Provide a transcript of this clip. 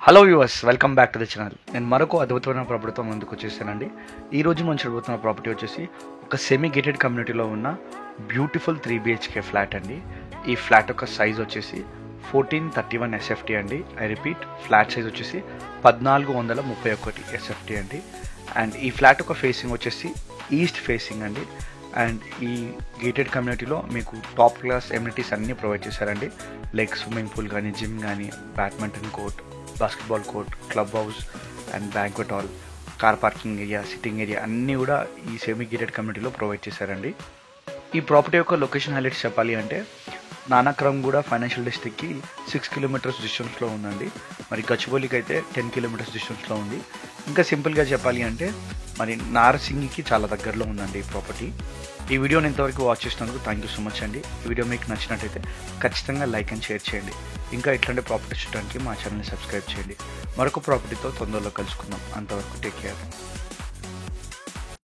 Hello viewers, welcome back to the channel. నేను మరొక అద్భుతమైన ప్రాపర్టీతో ముందుకు వచ్చేసానండి. ఈరోజు మనం చూడబోతున్న ప్రాపర్టీ వచ్చేసి ఒక సెమీ గేటెడ్ కమ్యూనిటీలో ఉన్న బ్యూటిఫుల్ 3BHK ఫ్లాట్ అండి. ఈ ఫ్లాట్ యొక్క సైజ్ వచ్చేసి 1431 SFT అండి. ఐ రిపీట్, ఫ్లాట్ సైజ్ వచ్చేసి 1431 SFT అండి. అండ్ ఈ ఫ్లాట్ యొక్క ఫేసింగ్ వచ్చేసి ఈస్ట్ ఫేసింగ్ అండి. అండ్ ఈ గేటెడ్ కమ్యూనిటీలో మీకు టాప్ క్లాస్ ఎమ్యూనిటీస్ అన్నీ ప్రొవైడ్ చేశారండి. లైక్ స్విమ్మింగ్ పూల్ కానీ, జిమ్ కానీ, badminton court, basketball court, club house and banquet hall, car parking area, sitting area అన్నీ కూడా ఈ సెమీ గేటెడ్ కమ్యూనిటీలో ప్రొవైడ్ చేశారండి. ఈ ప్రాపర్టీ యొక్క లొకేషన్ హైలైట్స్ చెప్పాలి అంటే నానక్రమ్గూడ ఫైనాన్షియల్ డిస్ట్రిక్ట్కి 6 kilometers డిస్టెన్స్లో ఉందండి. మరి గచ్చిబౌలికి అయితే 10 kilometers డిస్టెన్స్లో ఉంది. ఇంకా సింపుల్గా చెప్పాలి అంటే మరి నార్సింగికి చాలా దగ్గరలో ఉందండి ఈ ప్రాపర్టీ. ఈ వీడియోని ఇంతవరకు వాచ్ చేసినందుకు థ్యాంక్ యూ సో మచ్ అండి. ఈ వీడియో మీకు నచ్చినట్టయితే ఖచ్చితంగా లైక్ అండ్ షేర్ చేయండి. ఇంకా ఇట్లాంటి ప్రాపర్టీ చూడడానికి మా ఛానల్ని సబ్స్క్రైబ్ చేయండి. మరొక ప్రాపర్టీతో తొందరలో కలుసుకుందాం. అంతవరకు టేక్ కేర్.